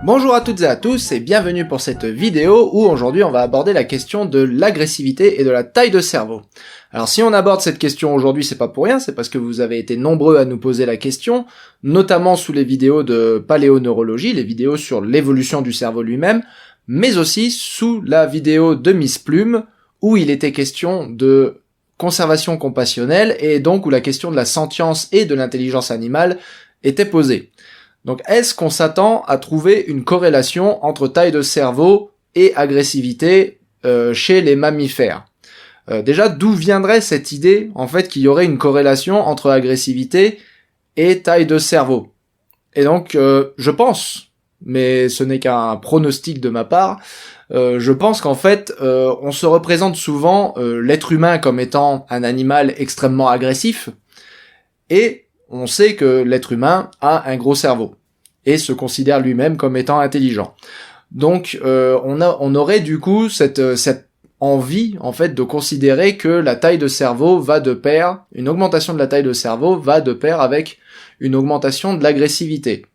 Bonjour à toutes et à tous et bienvenue pour cette vidéo où aujourd'hui on va aborder la question de l'agressivité et de la taille de cerveau. Alors si on aborde cette question aujourd'hui, c'est pas pour rien, c'est parce que vous avez été nombreux à nous poser la question, notamment sous les vidéos de paléoneurologie, les vidéos sur l'évolution du cerveau lui-même, mais aussi sous la vidéo de Miss Plume où il était question de conservation compassionnelle et donc où la question de la sentience et de l'intelligence animale était posée. Donc est-ce qu'on s'attend à trouver une corrélation entre taille de cerveau et agressivité chez les mammifères ? Déjà, d'où viendrait cette idée en fait qu'il y aurait une corrélation entre agressivité et taille de cerveau ? Et donc je pense, mais ce n'est qu'un pronostic de ma part, je pense qu'en fait on se représente souvent l'être humain comme étant un animal extrêmement agressif, et on sait que l'être humain a un gros cerveau et se considère lui-même comme étant intelligent. Donc on aurait du coup cette envie en fait de considérer que la taille de cerveau va de pair, une augmentation de la taille de cerveau va de pair avec une augmentation de l'agressivité.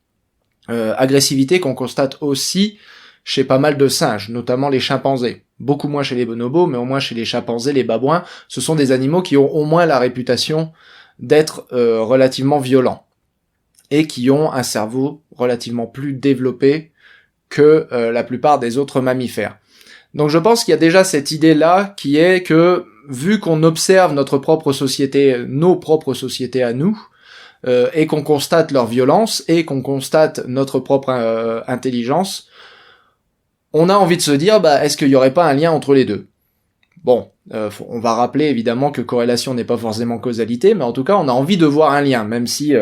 Agressivité qu'on constate aussi chez pas mal de singes, notamment les chimpanzés. Beaucoup moins chez les bonobos, mais au moins chez les chimpanzés, les babouins, ce sont des animaux qui ont au moins la réputation d'être relativement violents et qui ont un cerveau relativement plus développé que la plupart des autres mammifères. Donc je pense qu'il y a déjà cette idée-là qui est que, vu qu'on observe notre propre société, nos propres sociétés à nous, et qu'on constate leur violence, et qu'on constate notre propre intelligence, on a envie de se dire, est-ce qu'il n'y aurait pas un lien entre les deux ? Bon, on va rappeler évidemment que corrélation n'est pas forcément causalité, mais en tout cas on a envie de voir un lien, même si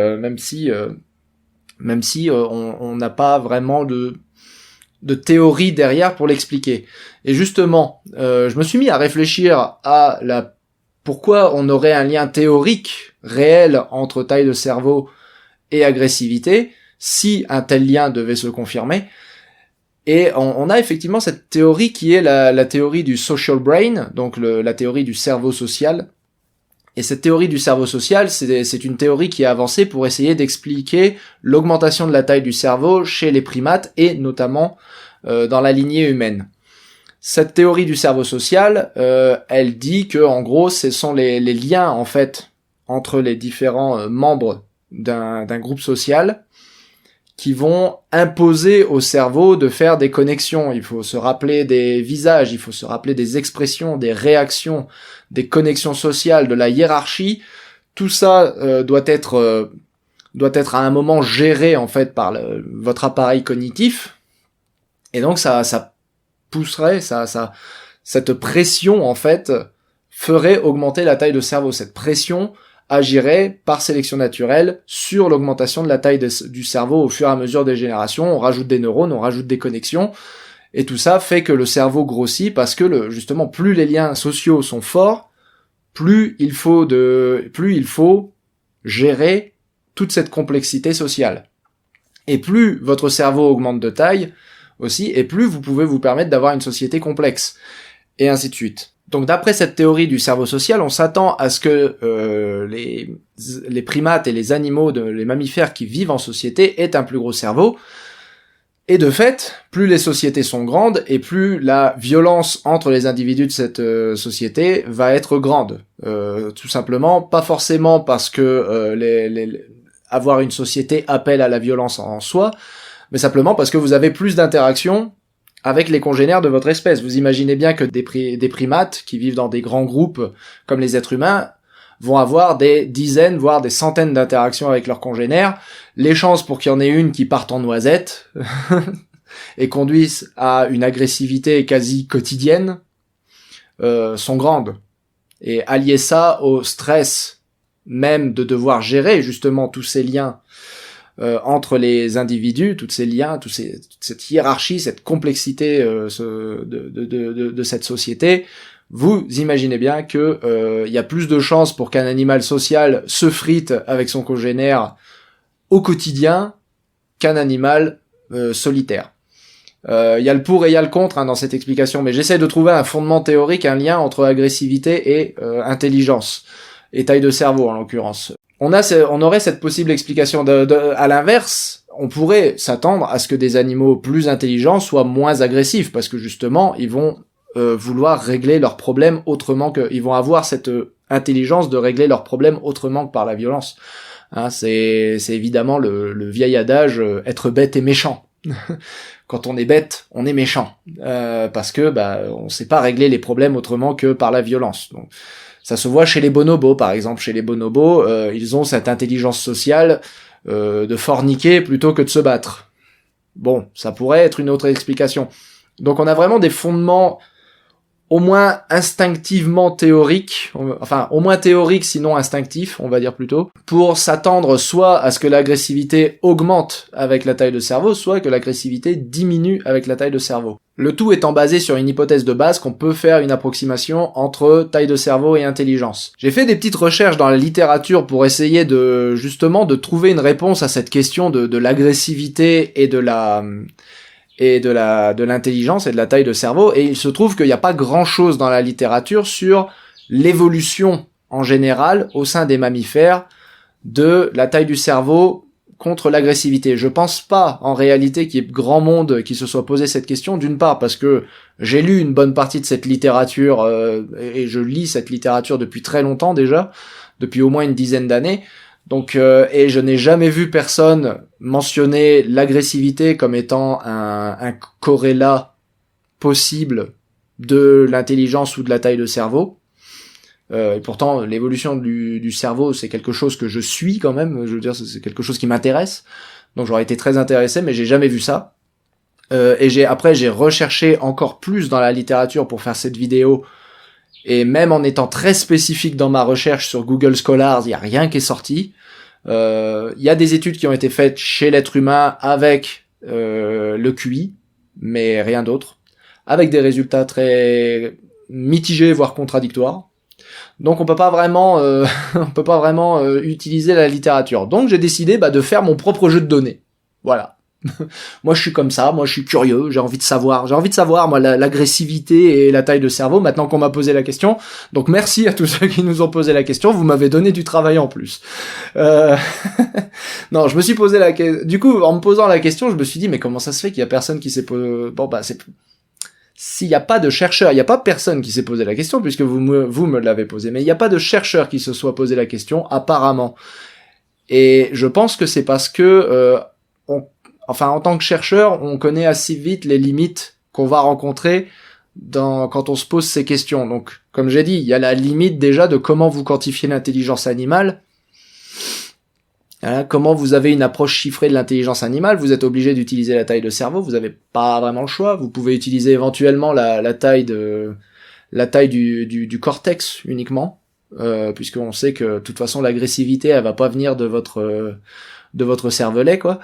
on n'a pas vraiment de théorie derrière pour l'expliquer. Et justement, je me suis mis à réfléchir à pourquoi on aurait un lien théorique réel entre taille de cerveau et agressivité, si un tel lien devait se confirmer. Et on a effectivement cette théorie qui est la théorie du social brain, donc la théorie du cerveau social. Et cette théorie du cerveau social, c'est une théorie qui est avancée pour essayer d'expliquer l'augmentation de la taille du cerveau chez les primates et notamment dans la lignée humaine. Cette théorie du cerveau social, elle dit que en gros, ce sont les liens en fait entre les différents membres d'un groupe social qui vont imposer au cerveau de faire des connexions. Il faut se rappeler des visages, il faut se rappeler des expressions, des réactions, des connexions sociales, de la hiérarchie. Tout ça doit être à un moment géré en fait par votre appareil cognitif. Et donc ça pousserait, cette pression en fait ferait augmenter la taille de cerveau. Cette pression agirait par sélection naturelle sur l'augmentation de la taille du cerveau au fur et à mesure des générations. On rajoute des neurones, on rajoute des connexions, et tout ça fait que le cerveau grossit parce que justement plus les liens sociaux sont forts, plus il faut gérer toute cette complexité sociale. Et plus votre cerveau augmente de taille aussi, et plus vous pouvez vous permettre d'avoir une société complexe, et ainsi de suite. Donc d'après cette théorie du cerveau social, on s'attend à ce que les primates et les animaux, les mammifères qui vivent en société aient un plus gros cerveau. Et de fait, plus les sociétés sont grandes et plus la violence entre les individus de cette société va être grande. Tout simplement, pas forcément parce que avoir une société appelle à la violence en soi, mais simplement parce que vous avez plus d'interactions avec les congénères de votre espèce. Vous imaginez bien que des primates qui vivent dans des grands groupes comme les êtres humains vont avoir des dizaines, voire des centaines d'interactions avec leurs congénères. Les chances pour qu'il y en ait une qui parte en noisette et conduise à une agressivité quasi quotidienne sont grandes. Et allier ça au stress même de devoir gérer justement tous ces liens entre les individus, tous ces liens, toute cette hiérarchie, cette complexité de cette société, vous imaginez bien que y a plus de chances pour qu'un animal social se frite avec son congénère au quotidien qu'un animal solitaire. Il y a le pour et il y a le contre dans cette explication, mais j'essaie de trouver un fondement théorique, un lien entre agressivité et intelligence, et taille de cerveau en l'occurrence. On aurait cette possible explication. À l'inverse, on pourrait s'attendre à ce que des animaux plus intelligents soient moins agressifs, parce que justement, ils vont vouloir régler leurs problèmes autrement que... Ils vont avoir cette intelligence de régler leurs problèmes autrement que par la violence. Hein, c'est évidemment le vieil adage être bête et méchant. Quand on est bête, on est méchant, parce que on sait pas régler les problèmes autrement que par la violence. Donc, ça se voit chez les bonobos, par exemple. Chez les bonobos, ils ont cette intelligence sociale de forniquer plutôt que de se battre. Bon, ça pourrait être une autre explication. Donc on a vraiment des fondements au moins instinctivement théoriques, enfin au moins théoriques sinon instinctifs, on va dire plutôt, pour s'attendre soit à ce que l'agressivité augmente avec la taille de cerveau, soit que l'agressivité diminue avec la taille de cerveau. Le tout étant basé sur une hypothèse de base qu'on peut faire une approximation entre taille de cerveau et intelligence. J'ai fait des petites recherches dans la littérature pour essayer de justement de trouver une réponse à cette question de l'agressivité et de l'intelligence et de la taille de cerveau, et il se trouve qu'il n'y a pas grand-chose dans la littérature sur l'évolution en général au sein des mammifères de la taille du cerveau contre l'agressivité. Je pense pas en réalité qu'il y ait grand monde qui se soit posé cette question, d'une part parce que j'ai lu une bonne partie de cette littérature et je lis cette littérature depuis très longtemps déjà, depuis au moins une dizaine d'années. Donc et je n'ai jamais vu personne mentionner l'agressivité comme étant un corrélat possible de l'intelligence ou de la taille de cerveau. Et pourtant l'évolution du cerveau c'est quelque chose que je suis quand même, je veux dire c'est quelque chose qui m'intéresse. Donc j'aurais été très intéressé, mais j'ai jamais vu ça. Et j'ai recherché encore plus dans la littérature pour faire cette vidéo. Et même en étant très spécifique dans ma recherche sur Google Scholar, il n'y a rien qui est sorti. Il y a des études qui ont été faites chez l'être humain avec le QI, mais rien d'autre. Avec des résultats très mitigés, voire contradictoires. Donc on peut pas vraiment utiliser la littérature. Donc j'ai décidé de faire mon propre jeu de données. Voilà. Moi je suis comme ça, moi je suis curieux, j'ai envie de savoir moi l'agressivité et la taille de cerveau maintenant qu'on m'a posé la question. Donc merci à tous ceux qui nous ont posé la question, vous m'avez donné du travail en plus. Non, je me suis posé du coup en me posant la question, je me suis dit mais comment ça se fait qu'il y a personne qui s'est posé s'il n'y a pas de chercheur, il n'y a pas personne qui s'est posé la question puisque vous me l'avez posé, mais il n'y a pas de chercheur qui se soit posé la question apparemment. Et je pense que c'est parce que en tant que chercheur, on connaît assez vite les limites qu'on va rencontrer quand on se pose ces questions. Donc, comme j'ai dit, il y a la limite déjà de comment vous quantifiez l'intelligence animale. Hein, comment vous avez une approche chiffrée de l'intelligence animale, vous êtes obligé d'utiliser la taille de cerveau, vous n'avez pas vraiment le choix. Vous pouvez utiliser éventuellement la taille du cortex uniquement, puisqu'on sait que de toute façon l'agressivité elle va pas venir de votre cervelet quoi.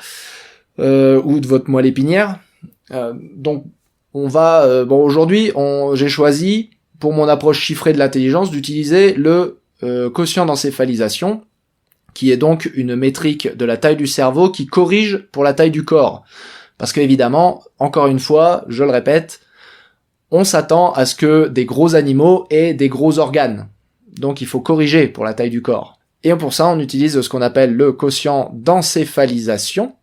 Ou de votre moelle épinière. Donc on va aujourd'hui j'ai choisi pour mon approche chiffrée de l'intelligence d'utiliser le quotient d'encéphalisation, qui est donc une métrique de la taille du cerveau qui corrige pour la taille du corps. Parce qu'évidemment, encore une fois, je le répète, on s'attend à ce que des gros animaux aient des gros organes. Donc il faut corriger pour la taille du corps. Et pour ça, on utilise ce qu'on appelle le quotient d'encéphalisation.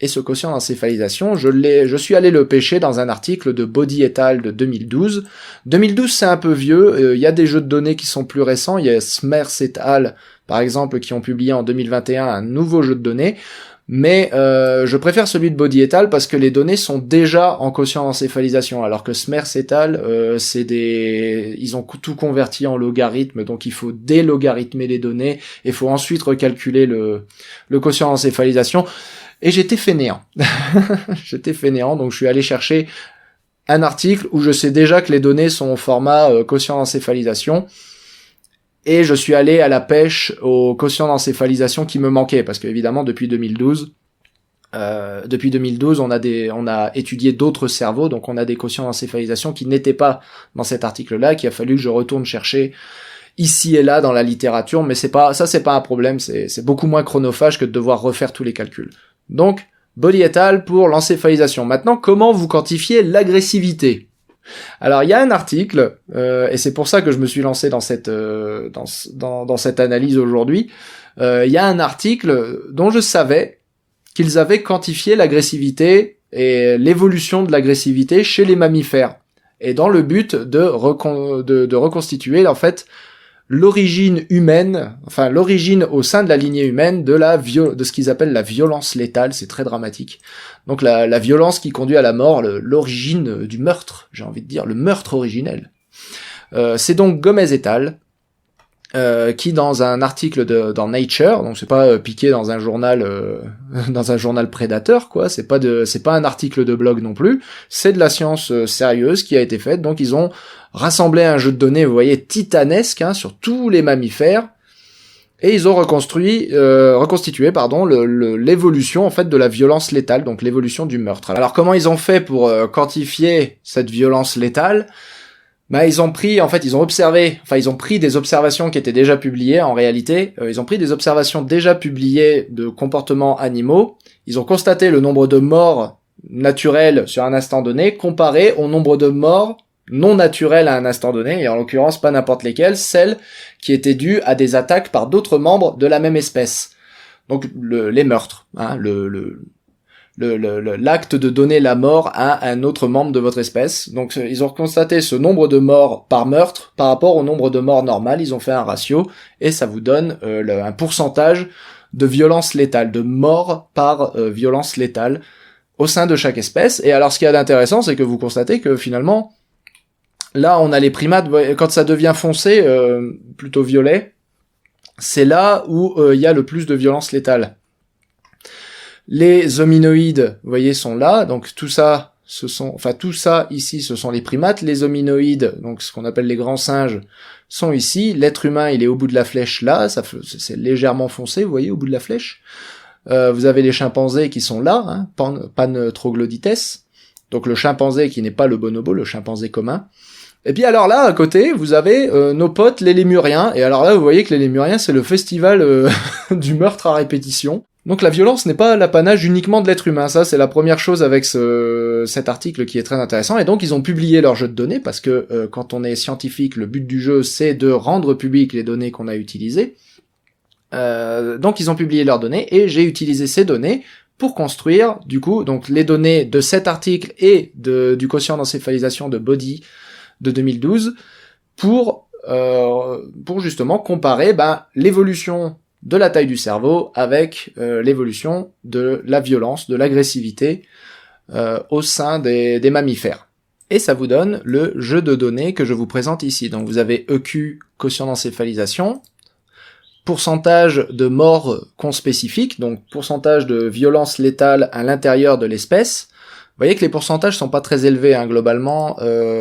Et ce quotient d'encéphalisation, je suis allé le pêcher dans un article de Body et al. De 2012. 2012, c'est un peu vieux. Il y a des jeux de données qui sont plus récents. Il y a Smers et al., par exemple, qui ont publié en 2021 un nouveau jeu de données. Mais je préfère celui de Body et al. Parce que les données sont déjà en quotient d'encéphalisation. Alors que Smers et al., ils ont tout converti en logarithme. Donc il faut délogarithmer les données. Et il faut ensuite recalculer le quotient d'encéphalisation. Et j'étais fainéant. Donc je suis allé chercher un article où je sais déjà que les données sont au format quotient d'encéphalisation. Et je suis allé à la pêche au quotient d'encéphalisation qui me manquait. Parce qu'évidemment, depuis 2012, on a étudié d'autres cerveaux, donc on a des quotients d'encéphalisation qui n'étaient pas dans cet article-là, qu'il a fallu que je retourne chercher ici et là dans la littérature, mais c'est pas un problème, c'est beaucoup moins chronophage que de devoir refaire tous les calculs. Donc, Body et al. Pour l'encéphalisation. Maintenant, comment vous quantifiez l'agressivité ? Alors, il y a un article, et c'est pour ça que je me suis lancé dans cette analyse aujourd'hui. Il y a un article dont je savais qu'ils avaient quantifié l'agressivité et l'évolution de l'agressivité chez les mammifères, et dans le but de reconstituer en fait l'origine humaine, enfin l'origine au sein de la lignée humaine de de ce qu'ils appellent la violence létale. C'est très dramatique. Donc la violence qui conduit à la mort, l'origine du meurtre, j'ai envie de dire, le meurtre originel. C'est donc Gomez et al. Qui dans un article dans Nature, donc c'est pas piqué dans un journal prédateur quoi, c'est pas un article de blog non plus, c'est de la science sérieuse qui a été faite. Donc ils ont rassemblé un jeu de données, vous voyez, titanesque hein, sur tous les mammifères, et ils ont reconstitué l'évolution en fait de la violence létale, donc l'évolution du meurtre. Alors comment ils ont fait pour quantifier cette violence létale? Ils ont pris des observations qui étaient déjà publiées en réalité, ils ont pris des observations déjà publiées de comportements animaux, ils ont constaté le nombre de morts naturelles sur un instant donné, comparé au nombre de morts non naturelles à un instant donné, et en l'occurrence pas n'importe lesquelles, celles qui étaient dues à des attaques par d'autres membres de la même espèce. Donc les meurtres, hein, l'acte de donner la mort à un autre membre de votre espèce. Donc ils ont constaté ce nombre de morts par meurtre par rapport au nombre de morts normales, ils ont fait un ratio, et ça vous donne un pourcentage de violence létale, de morts par violence létale au sein de chaque espèce. Et alors ce qu'il y a d'intéressant, c'est que vous constatez que finalement, là on a les primates, quand ça devient foncé, plutôt violet, c'est là où il y a le plus de violence létale. Les hominoïdes, vous voyez, sont là, donc tout ça ici, ce sont les primates. Les hominoïdes, donc ce qu'on appelle les grands singes, sont ici. L'être humain, il est au bout de la flèche là, c'est légèrement foncé, vous voyez, au bout de la flèche. Vous avez les chimpanzés qui sont là, hein, pan troglodytes, donc le chimpanzé qui n'est pas le bonobo, le chimpanzé commun. Et puis alors là, à côté, vous avez nos potes les lémuriens, et alors là, vous voyez que les lémuriens, c'est le festival du meurtre à répétition. Donc la violence n'est pas l'apanage uniquement de l'être humain, ça c'est la première chose avec cet article qui est très intéressant. Et donc ils ont publié leur jeu de données, parce que quand on est scientifique, le but du jeu c'est de rendre public les données qu'on a utilisées. Donc ils ont publié leurs données, et j'ai utilisé ces données pour construire du coup donc les données de cet article et du quotient d'encéphalisation de Body de 2012 pour justement comparer l'évolution de la taille du cerveau avec l'évolution de la violence, de l'agressivité au sein des mammifères. Et ça vous donne le jeu de données que je vous présente ici. Donc vous avez EQ, quotient d'encéphalisation, pourcentage de morts conspécifiques, donc pourcentage de violence létale à l'intérieur de l'espèce. Vous voyez que les pourcentages sont pas très élevés hein, globalement.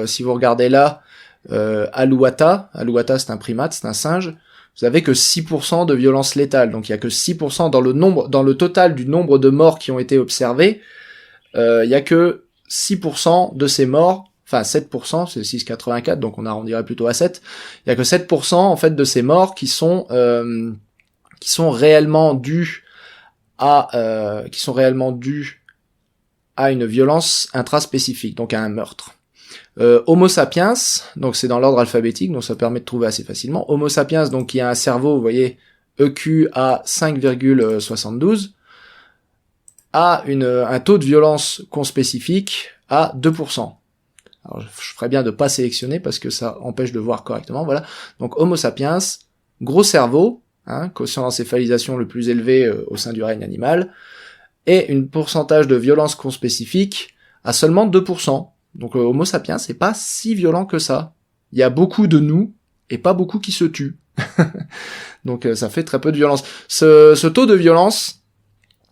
Si vous regardez là, Alouatta c'est un primate, c'est un singe. Vous avez que 6% de violence létale, donc il y a que 6% dans le total du nombre de morts qui ont été observés, il y a que 6% de ces morts, enfin 7%, c'est 6,84, donc on arrondirait plutôt à 7, il y a que 7% en fait de ces morts qui sont réellement dus à une violence intraspécifique, donc à un meurtre. Homo sapiens, donc c'est dans l'ordre alphabétique, donc ça permet de trouver assez facilement. Homo sapiens, donc qui a un cerveau, vous voyez, EQ à 5,72, a un taux de violence conspécifique à 2%. Alors je ferais bien de pas sélectionner parce que ça empêche de voir correctement, voilà. Donc Homo sapiens, gros cerveau, hein, quotient d'encéphalisation le plus élevé au sein du règne animal, et un pourcentage de violence conspécifique à seulement 2%. Donc Homo sapiens, c'est pas si violent que ça. Il y a beaucoup de nous, et pas beaucoup qui se tuent. Donc ça fait très peu de violence. Ce taux de violence,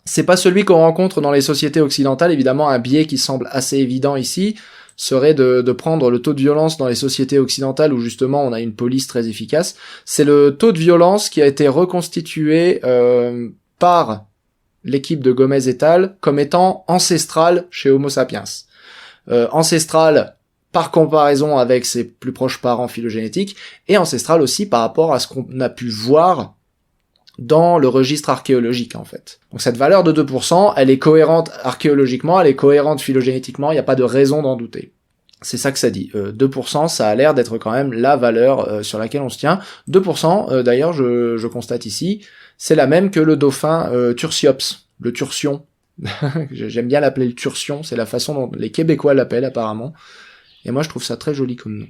c'est pas celui qu'on rencontre dans les sociétés occidentales. Évidemment, un biais qui semble assez évident ici serait de prendre le taux de violence dans les sociétés occidentales où justement on a une police très efficace. C'est le taux de violence qui a été reconstitué par l'équipe de Gomez et al. Comme étant ancestral chez Homo sapiens. Ancestral par comparaison avec ses plus proches parents phylogénétiques, et ancestral aussi par rapport à ce qu'on a pu voir dans le registre archéologique en fait. Donc cette valeur de 2%, elle est cohérente archéologiquement, elle est cohérente phylogénétiquement, il n'y a pas de raison d'en douter. C'est ça que ça dit. 2%, ça a l'air d'être quand même la valeur sur laquelle on se tient. 2%, d'ailleurs, je constate ici, c'est la même que le dauphin Tursiops, le tursion, J'aime bien l'appeler le tursion, c'est la façon dont les Québécois l'appellent apparemment. Et moi je trouve ça très joli comme nom.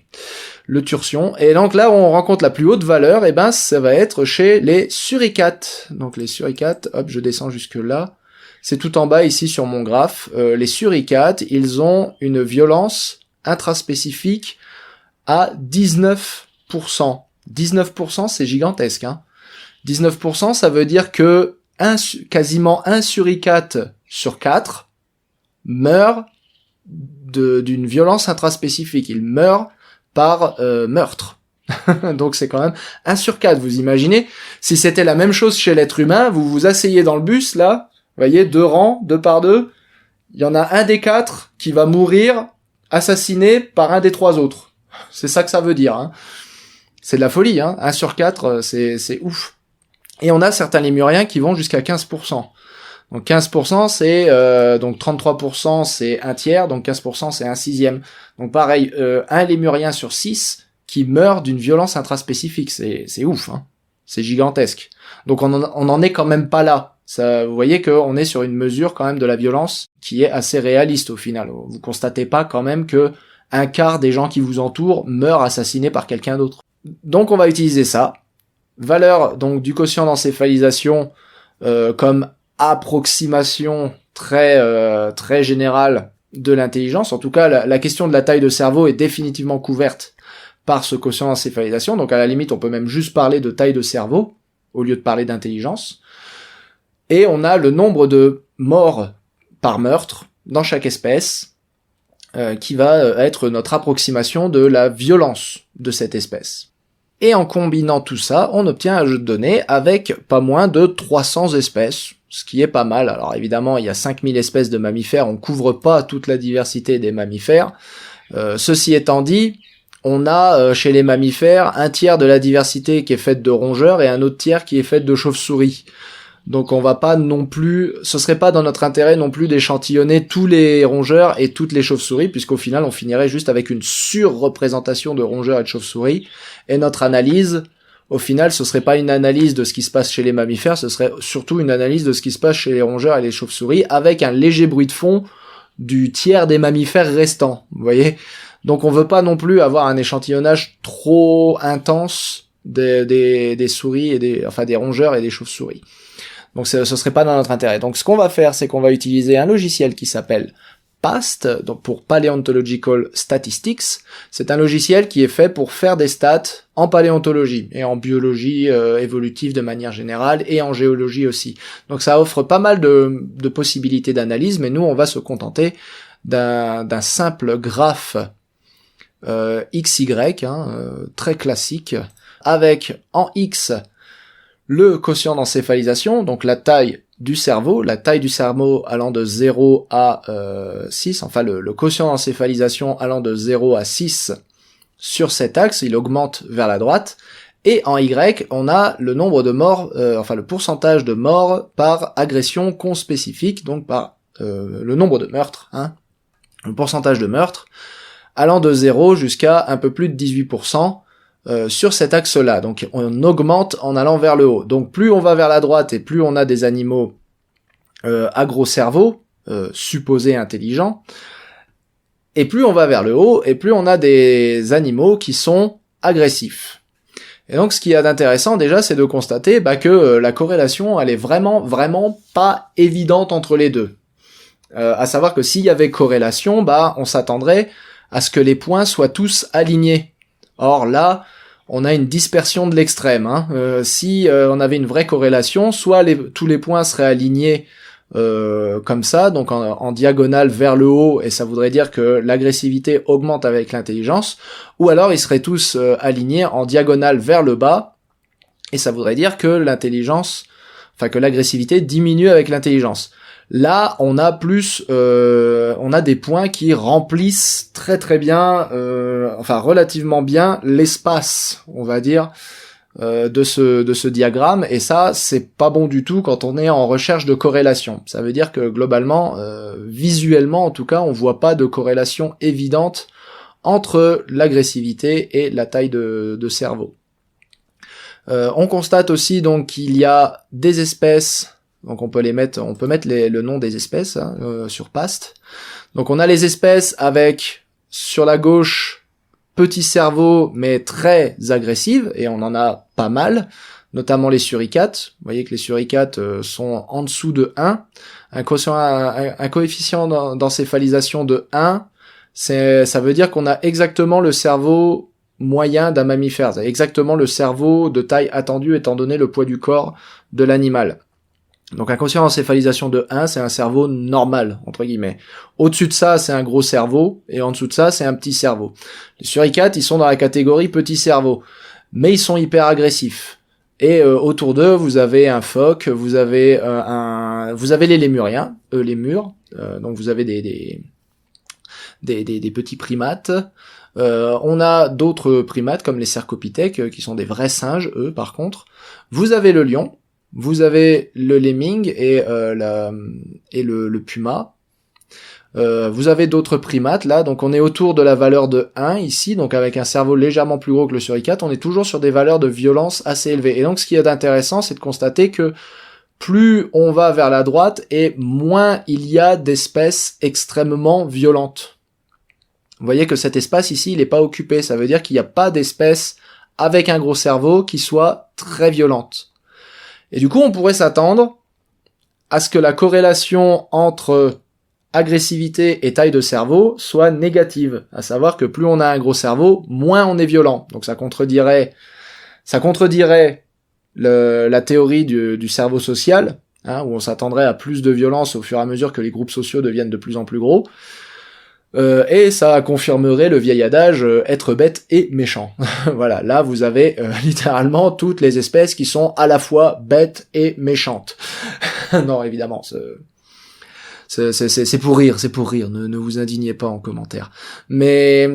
Le tursion. Et donc là où on rencontre la plus haute valeur, et ben ça va être chez les suricates. Donc les suricates, hop, je descends jusque là. C'est tout en bas ici sur mon graphe. Les suricates, ils ont une violence intraspécifique à 19%. 19%, c'est gigantesque, hein. 19%, ça veut dire que quasiment un suricate sur 4 meurt d'une violence intraspécifique. Il meurt par meurtre. Donc c'est quand même 1 sur 4. Vous imaginez, si c'était la même chose chez l'être humain, vous vous asseyez dans le bus, là, vous voyez, 2 rangs, 2 par 2, il y en a un des 4 qui va mourir assassiné par un des 3 autres. C'est ça que ça veut dire, hein. C'est de la folie, hein. 1 sur 4, c'est ouf. Et on a certains lémuriens qui vont jusqu'à 15%. Donc 15%, c'est donc 33%, c'est un tiers, donc 15%, c'est un sixième. Donc pareil, un lémurien sur 6 qui meurt d'une violence intraspécifique, c'est ouf, hein. C'est gigantesque. Donc on en est quand même pas là. Ça, vous voyez qu'on est sur une mesure quand même de la violence qui est assez réaliste au final. Vous constatez pas quand même que un quart des gens qui vous entourent meurent assassinés par quelqu'un d'autre. Donc on va utiliser ça. Valeur donc du quotient d'encéphalisation comme approximation très générale de l'intelligence. En tout cas, la question de la taille de cerveau est définitivement couverte par ce quotient d'encéphalisation. Donc à la limite, on peut même juste parler de taille de cerveau au lieu de parler d'intelligence. Et on a le nombre de morts par meurtre dans chaque espèce qui va être notre approximation de la violence de cette espèce. Et en combinant tout ça, on obtient un jeu de données avec pas moins de 300 espèces, ce qui est pas mal. Alors évidemment, il y a 5000 espèces de mammifères, on couvre pas toute la diversité des mammifères. Ceci étant dit, on a chez les mammifères un tiers de la diversité qui est faite de rongeurs et un autre tiers qui est faite de chauves-souris. Donc on va pas non plus, ce serait pas dans notre intérêt non plus d'échantillonner tous les rongeurs et toutes les chauves-souris, puisqu'au final on finirait juste avec une surreprésentation de rongeurs et de chauves-souris, et notre analyse, au final ce serait pas une analyse de ce qui se passe chez les mammifères, ce serait surtout une analyse de ce qui se passe chez les rongeurs et les chauves-souris, avec un léger bruit de fond du tiers des mammifères restants, vous voyez. Donc on veut pas non plus avoir un échantillonnage trop intense des souris et des rongeurs et des chauves-souris. Donc ce serait pas dans notre intérêt. Donc ce qu'on va faire, c'est qu'on va utiliser un logiciel qui s'appelle PAST, donc pour Paleontological Statistics. C'est un logiciel qui est fait pour faire des stats en paléontologie et en biologie évolutive de manière générale et en géologie aussi. Donc ça offre pas mal de possibilités d'analyse, mais nous on va se contenter d'un simple graphe XY, très classique, avec en X le quotient d'encéphalisation, donc la taille du cerveau allant de 0 à 6, enfin le quotient d'encéphalisation allant de 0 à 6 sur cet axe, il augmente vers la droite, et en Y, on a le nombre de morts, le pourcentage de morts par agression conspécifique, donc par le nombre de meurtres, le pourcentage de meurtres, allant de 0 jusqu'à un peu plus de 18%, sur cet axe-là. Donc on augmente en allant vers le haut. Donc plus on va vers la droite et plus on a des animaux à gros cerveau, supposés intelligents, et plus on va vers le haut et plus on a des animaux qui sont agressifs. Et donc ce qu'il y a d'intéressant déjà, c'est de constater que la corrélation elle est vraiment pas évidente entre les deux. À savoir que s'il y avait corrélation, on s'attendrait à ce que les points soient tous alignés. Or là, on a une dispersion de l'extrême. Si on avait une vraie corrélation, soit tous les points seraient alignés comme ça, donc en diagonale vers le haut, et ça voudrait dire que l'agressivité augmente avec l'intelligence, ou alors ils seraient tous alignés en diagonale vers le bas, et ça voudrait dire que que l'agressivité diminue avec l'intelligence. Là, on a des points qui remplissent très bien, relativement bien l'espace, on va dire, de ce diagramme, et ça, c'est pas bon du tout quand on est en recherche de corrélation. Ça veut dire que globalement, visuellement en tout cas, on voit pas de corrélation évidente entre l'agressivité et la taille de cerveau. On constate aussi donc qu'il y a des espèces Donc on peut mettre le nom des espèces hein, sur PAST. Donc on a les espèces avec, sur la gauche, petit cerveau mais très agressives, et on en a pas mal, notamment les suricates. Vous voyez que les suricates sont en dessous de 1. Un coefficient d'encéphalisation de 1, ça veut dire qu'on a exactement le cerveau moyen d'un mammifère, c'est exactement le cerveau de taille attendue étant donné le poids du corps de l'animal. Donc un quotient d'encéphalisation de 1, c'est un cerveau normal, entre guillemets. Au-dessus de ça, c'est un gros cerveau, et en dessous de ça, c'est un petit cerveau. Les suricates, ils sont dans la catégorie petit cerveau, mais ils sont hyper agressifs. Et autour d'eux, vous avez un phoque, vous avez les lémuriens, donc vous avez des petits primates. On a d'autres primates comme les cercopithèques qui sont des vrais singes, eux par contre. Vous avez le lion, vous avez le lemming et le puma. Vous avez d'autres primates là, donc on est autour de la valeur de 1 ici, donc avec un cerveau légèrement plus gros que le suricate, on est toujours sur des valeurs de violence assez élevées. Et donc ce qui est intéressant, c'est de constater que plus on va vers la droite et moins il y a d'espèces extrêmement violentes. Vous voyez que cet espace ici, il n'est pas occupé, ça veut dire qu'il n'y a pas d'espèces avec un gros cerveau qui soit très violente. Et du coup, on pourrait s'attendre à ce que la corrélation entre agressivité et taille de cerveau soit négative, à savoir que plus on a un gros cerveau, moins on est violent. Donc ça contredirait la théorie du cerveau social, hein, où on s'attendrait à plus de violence au fur et à mesure que les groupes sociaux deviennent de plus en plus gros. Et ça confirmerait le vieil adage être bête et méchant. Voilà, là vous avez littéralement toutes les espèces qui sont à la fois bêtes et méchantes. Non, évidemment, c'est pour rire, ne vous indignez pas en commentaire. Mais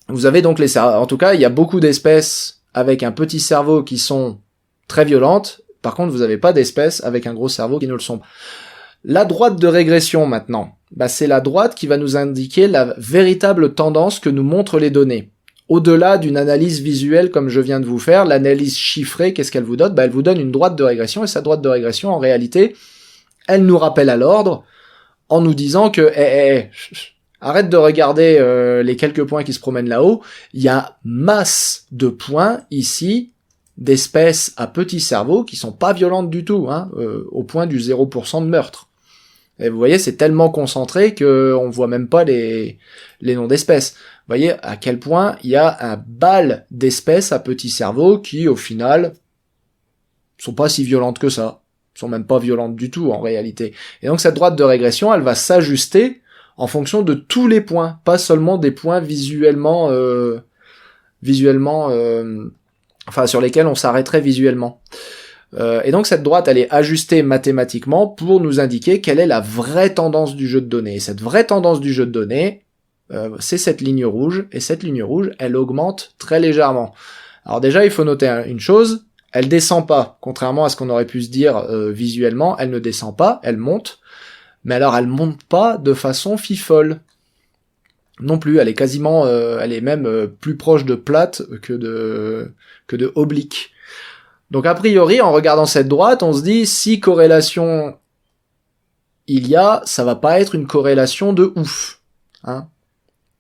vous avez donc en tout cas, il y a beaucoup d'espèces avec un petit cerveau qui sont très violentes. Par contre, vous n'avez pas d'espèces avec un gros cerveau qui ne le sont pas. La droite de régression maintenant, c'est la droite qui va nous indiquer la véritable tendance que nous montrent les données. Au-delà d'une analyse visuelle comme je viens de vous faire, l'analyse chiffrée, qu'est-ce qu'elle vous donne ? Elle vous donne une droite de régression, et cette droite de régression, en réalité, elle nous rappelle à l'ordre en nous disant que arrête de regarder les quelques points qui se promènent là-haut, il y a masse de points ici d'espèces à petit cerveau qui sont pas violentes du tout, hein, au point du 0% de meurtre. Et vous voyez, c'est tellement concentré que on voit même pas les noms d'espèces. Vous voyez à quel point il y a un bal d'espèces à petit cerveau qui, au final, sont pas si violentes que ça. Sont même pas violentes du tout, en réalité. Et donc, cette droite de régression, elle va s'ajuster en fonction de tous les points, pas seulement des points visuellement, sur lesquels on s'arrêterait visuellement. Et donc cette droite, elle est ajustée mathématiquement pour nous indiquer quelle est la vraie tendance du jeu de données. Et cette vraie tendance du jeu de données, c'est cette ligne rouge, et cette ligne rouge, elle augmente très légèrement. Alors déjà, il faut noter une chose, elle descend pas, contrairement à ce qu'on aurait pu se dire visuellement, elle ne descend pas, elle monte, mais alors elle monte pas de façon fifole. Non plus, elle est même plus proche de plate que de oblique. Donc a priori, en regardant cette droite, on se dit, si corrélation il y a, ça va pas être une corrélation de ouf. Hein.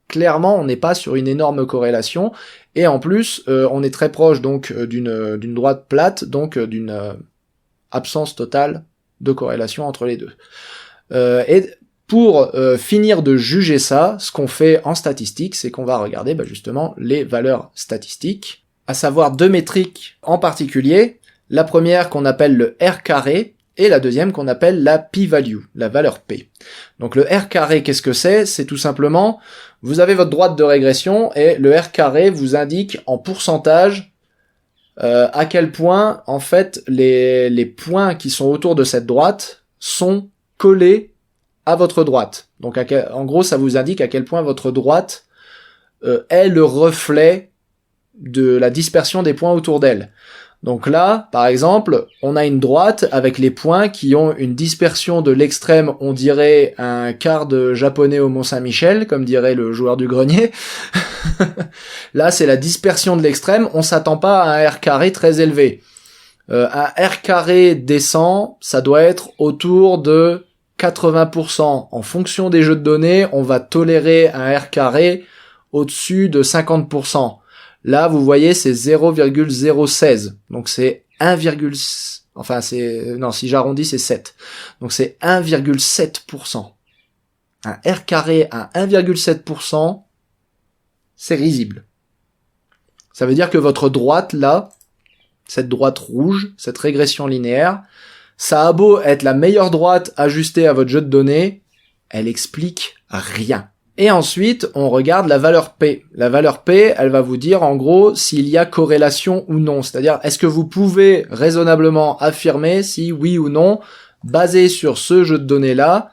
Clairement, on n'est pas sur une énorme corrélation, et en plus, on est très proche donc d'une droite plate, donc d'une absence totale de corrélation entre les deux. Et pour finir de juger ça, ce qu'on fait en statistique, c'est qu'on va regarder justement les valeurs statistiques, à savoir deux métriques en particulier, la première qu'on appelle le R carré, et la deuxième qu'on appelle la p-value, la valeur P. Donc le R carré, qu'est-ce que c'est ? C'est tout simplement, vous avez votre droite de régression, et le R carré vous indique en pourcentage à quel point, en fait, les points qui sont autour de cette droite sont collés à votre droite. Donc en gros, ça vous indique à quel point votre droite est le reflet de la dispersion des points autour d'elle. Donc là, par exemple, on a une droite avec les points qui ont une dispersion de l'extrême, on dirait un quart de japonais au Mont-Saint-Michel, comme dirait le joueur du grenier. Là, c'est la dispersion de l'extrême, on s'attend pas à un R carré très élevé. Un R carré décent, ça doit être autour de 80%. En fonction des jeux de données, on va tolérer un R carré au-dessus de 50%. Là, vous voyez, c'est 0,016. Donc c'est 1, enfin c'est, non, si j'arrondis, c'est 7. Donc c'est 1,7%. Un R carré à 1,7%, c'est risible. Ça veut dire que votre droite, là, cette droite rouge, cette régression linéaire, ça a beau être la meilleure droite ajustée à votre jeu de données, elle explique rien. Et ensuite, on regarde la valeur P. La valeur P, elle va vous dire en gros s'il y a corrélation ou non. C'est-à-dire, est-ce que vous pouvez raisonnablement affirmer si oui ou non, basé sur ce jeu de données-là,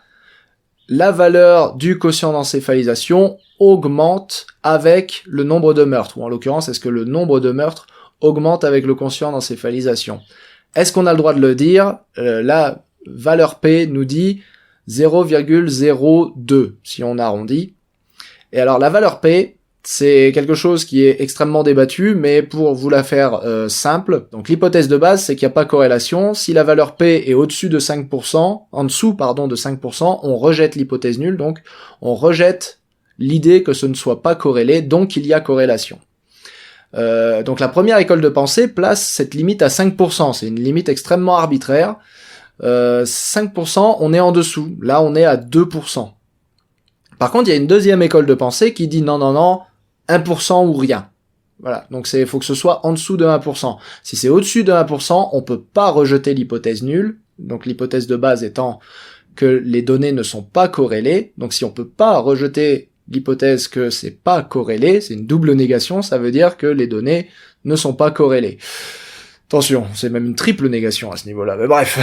la valeur du quotient d'encéphalisation augmente avec le nombre de meurtres. Ou en l'occurrence, est-ce que le nombre de meurtres augmente avec le quotient d'encéphalisation? Est-ce qu'on a le droit de le dire? La valeur P nous dit 0,02 si on arrondit. Et alors la valeur P, c'est quelque chose qui est extrêmement débattu, mais pour vous la faire simple, donc l'hypothèse de base c'est qu'il n'y a pas corrélation. Si la valeur P est au-dessus de 5%, en dessous pardon de 5%, on rejette l'hypothèse nulle, donc on rejette l'idée que ce ne soit pas corrélé, donc il y a corrélation. Donc la première école de pensée place cette limite à 5%, c'est une limite extrêmement arbitraire. 5%, on est en dessous, là on est à 2%. Par contre, il y a une deuxième école de pensée qui dit non, 1% ou rien. Voilà, donc il faut que ce soit en dessous de 1%. Si c'est au-dessus de 1%, on peut pas rejeter l'hypothèse nulle, donc l'hypothèse de base étant que les données ne sont pas corrélées. Donc si on peut pas rejeter l'hypothèse que c'est pas corrélé, c'est une double négation, ça veut dire que les données ne sont pas corrélées. Attention, c'est même une triple négation à ce niveau-là. Mais bref,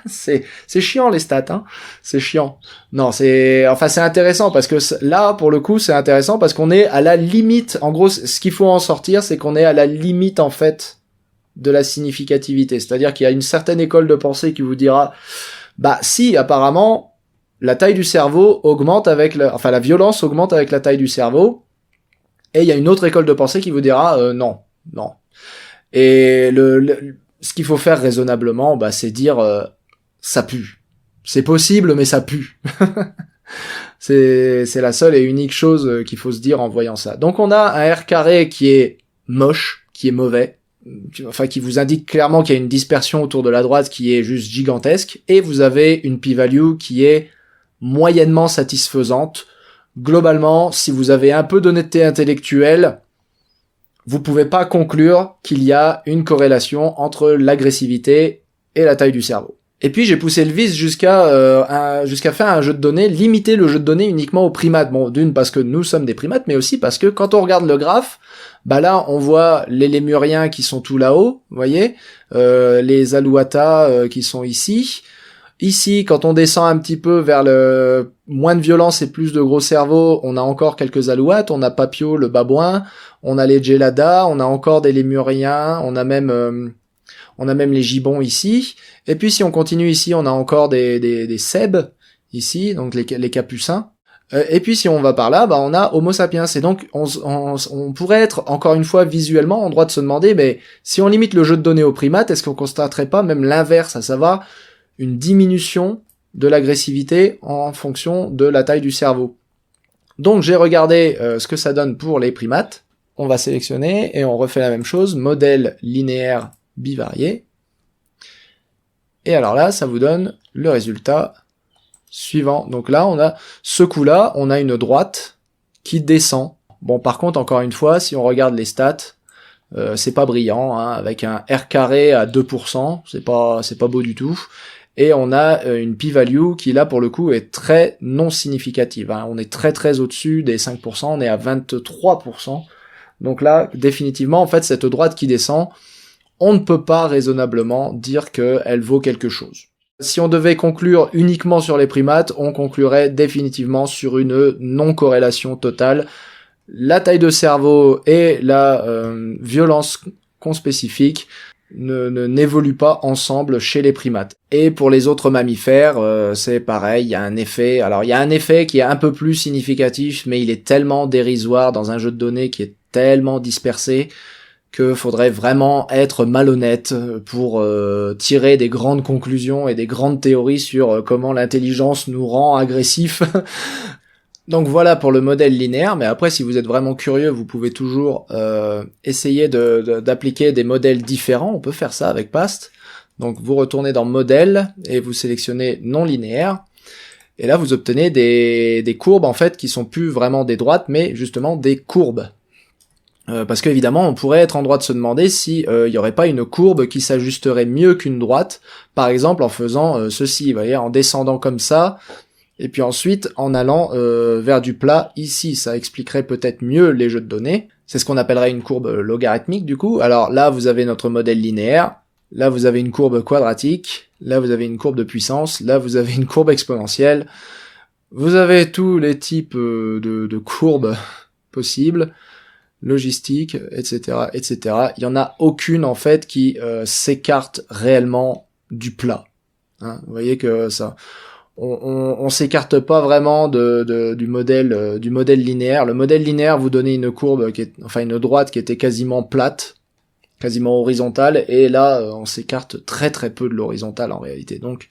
c'est chiant les stats, hein. C'est chiant. Non, c'est intéressant parce que là, pour le coup, c'est intéressant parce qu'on est à la limite. En gros, ce qu'il faut en sortir, c'est qu'on est à la limite en fait de la significativité. C'est-à-dire qu'il y a une certaine école de pensée qui vous dira, bah si, apparemment, la taille du cerveau augmente avec la violence augmente avec la taille du cerveau. Et il y a une autre école de pensée qui vous dira, non. Et ce qu'il faut faire raisonnablement, bah, c'est dire ça pue. C'est possible, mais ça pue. c'est la seule et unique chose qu'il faut se dire en voyant ça. Donc on a un R carré qui est moche, qui est mauvais, enfin qui vous indique clairement qu'il y a une dispersion autour de la droite qui est juste gigantesque, et vous avez une p-value qui est moyennement satisfaisante. Globalement, si vous avez un peu d'honnêteté intellectuelle, vous pouvez pas conclure qu'il y a une corrélation entre l'agressivité et la taille du cerveau. Et puis j'ai poussé le vice jusqu'à faire un jeu de données, limiter le jeu de données uniquement aux primates. Bon, d'une parce que nous sommes des primates, mais aussi parce que quand on regarde le graphe, bah là on voit les lémuriens qui sont tout là-haut, vous voyez, les alouatas qui sont ici. Ici, quand on descend un petit peu vers le moins de violence et plus de gros cerveau, on a encore quelques alouates, on a Papio, le babouin, on a les Gelada, on a encore des lémuriens, on a même les gibbons ici. Et puis si on continue ici, on a encore des cèbes ici, donc les capucins. Et puis si on va par là, bah on a Homo sapiens. Et donc on pourrait être encore une fois visuellement en droit de se demander, mais si on limite le jeu de données aux primates, est-ce qu'on constaterait pas même l'inverse, à savoir une diminution de l'agressivité en fonction de la taille du cerveau. Donc j'ai regardé ce que ça donne pour les primates. On va sélectionner et on refait la même chose, modèle linéaire bivarié. Et alors là, ça vous donne le résultat suivant. Donc là, on a ce coup-là, on a une droite qui descend. Bon, par contre, encore une fois, si on regarde les stats, c'est pas brillant, hein, avec un R carré à 2%, c'est pas beau du tout. Et on a une p-value qui là pour le coup est très non significative, hein. On est très au-dessus des 5%, on est à 23%. Donc là, définitivement, en fait, cette droite qui descend, on ne peut pas raisonnablement dire qu'elle vaut quelque chose. Si on devait conclure uniquement sur les primates, on conclurait définitivement sur une non-corrélation totale. La taille de cerveau et la violence conspécifique n'évoluent pas ensemble chez les primates. Et pour les autres mammifères, c'est pareil, il y a un effet. Alors il y a un effet qui est un peu plus significatif, mais il est tellement dérisoire dans un jeu de données qui est tellement dispersé que faudrait vraiment être malhonnête pour tirer des grandes conclusions et des grandes théories sur comment l'intelligence nous rend agressifs. Donc voilà pour le modèle linéaire, mais après si vous êtes vraiment curieux, vous pouvez toujours essayer d'appliquer des modèles différents. On peut faire ça avec PAST. Donc vous retournez dans modèle et vous sélectionnez non linéaire. Et là vous obtenez des courbes en fait qui sont plus vraiment des droites, mais justement des courbes. Parce qu'évidemment, on pourrait être en droit de se demander si il y aurait pas une courbe qui s'ajusterait mieux qu'une droite, par exemple en faisant ceci, vous voyez, en descendant comme ça, et puis ensuite en allant vers du plat ici. Ça expliquerait peut-être mieux les jeux de données. C'est ce qu'on appellerait une courbe logarithmique du coup. Alors là, vous avez notre modèle linéaire, là vous avez une courbe quadratique, là vous avez une courbe de puissance, là vous avez une courbe exponentielle. Vous avez tous les types de courbes possibles, logistique, etc., etc. Il y en a aucune en fait qui s'écarte réellement du plat. Hein, vous voyez que ça, on s'écarte pas vraiment du modèle linéaire. Le modèle linéaire vous donnait une courbe une droite qui était quasiment plate, quasiment horizontale, et là on s'écarte très très peu de l'horizontale en réalité. Donc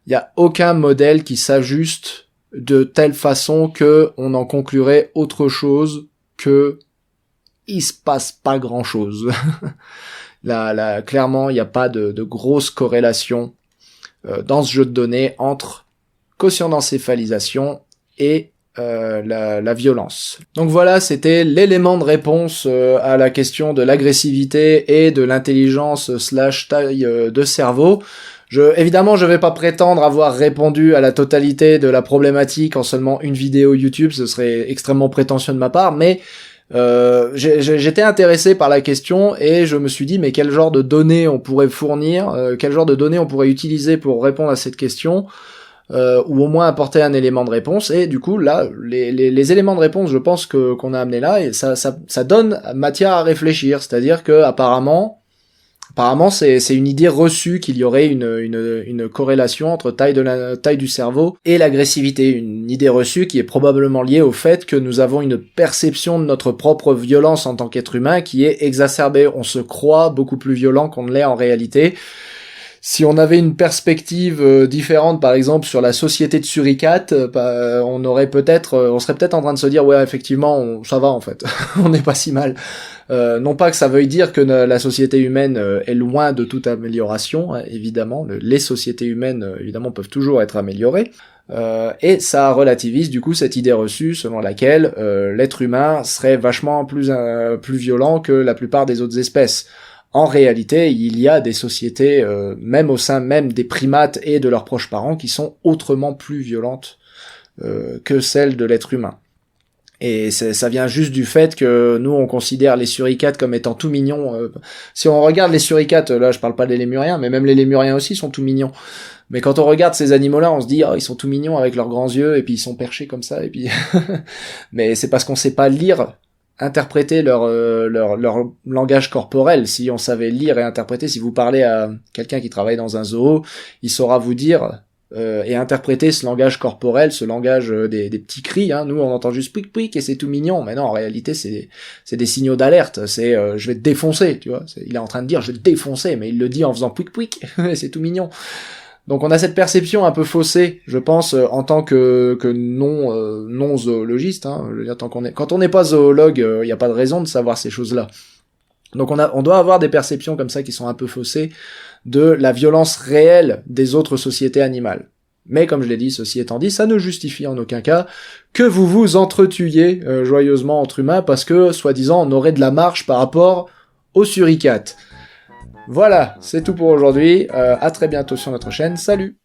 il y a aucun modèle qui s'ajuste de telle façon que on en conclurait autre chose que il se passe pas grand chose. Là, clairement, il n'y a pas de grosse corrélation dans ce jeu de données entre quotient d'encéphalisation et la violence. Donc voilà, c'était l'élément de réponse à la question de l'agressivité et de l'intelligence / taille de cerveau. Évidemment, je vais pas prétendre avoir répondu à la totalité de la problématique en seulement une vidéo YouTube, ce serait extrêmement prétentieux de ma part, mais j'étais intéressé par la question et je me suis dit mais quel genre de données on pourrait fournir, quel genre de données on pourrait utiliser pour répondre à cette question, ou au moins apporter un élément de réponse. Et du coup là les éléments de réponse, je pense qu'on a amené là, et ça donne matière à réfléchir, c'est-à-dire que apparemment c'est une idée reçue qu'il y aurait une corrélation entre taille du cerveau et l'agressivité. Une idée reçue qui est probablement liée au fait que nous avons une perception de notre propre violence en tant qu'être humain qui est exacerbée. On se croit beaucoup plus violent qu'on ne l'est en réalité. Si on avait une perspective différente, par exemple, sur la société de suricates, on serait peut-être en train de se dire, ouais, effectivement, ça va, en fait. On n'est pas si mal. Non pas que ça veuille dire que la société humaine est loin de toute amélioration, hein, évidemment. Les sociétés humaines, évidemment, peuvent toujours être améliorées. Et ça relativise, du coup, cette idée reçue selon laquelle l'être humain serait vachement plus violent que la plupart des autres espèces. En réalité, il y a des sociétés, même au sein même des primates et de leurs proches parents, qui sont autrement plus violentes que celles de l'être humain. Et ça vient juste du fait que nous, on considère les suricates comme étant tout mignons. Si on regarde les suricates, là je parle pas des lémuriens, mais même les lémuriens aussi sont tout mignons. Mais quand on regarde ces animaux-là, on se dit, oh, ils sont tout mignons avec leurs grands yeux, et puis ils sont perchés comme ça, et puis... Mais c'est parce qu'on sait pas lire, interpréter leur langage corporel. Si on savait lire et interpréter, si vous parlez à quelqu'un qui travaille dans un zoo, il saura vous dire et interpréter ce langage corporel, ce langage des petits cris. Hein. Nous, on entend juste pouic pouic et c'est tout mignon. Mais non, en réalité, c'est des signaux d'alerte. C'est je vais te défoncer, tu vois. Il est en train de dire je vais te défoncer, mais il le dit en faisant pouic pouic. C'est tout mignon. Donc on a cette perception un peu faussée, je pense, en tant que non zoologiste. Hein. Je veux dire, quand on n'est pas zoologue, il n'y a pas de raison de savoir ces choses-là. Donc on doit avoir des perceptions comme ça qui sont un peu faussées de la violence réelle des autres sociétés animales. Mais comme je l'ai dit, ceci étant dit, ça ne justifie en aucun cas que vous vous entretuiez joyeusement entre humains parce que, soi-disant, on aurait de la marche par rapport aux suricates. Voilà, c'est tout pour aujourd'hui. À très bientôt sur notre chaîne. Salut!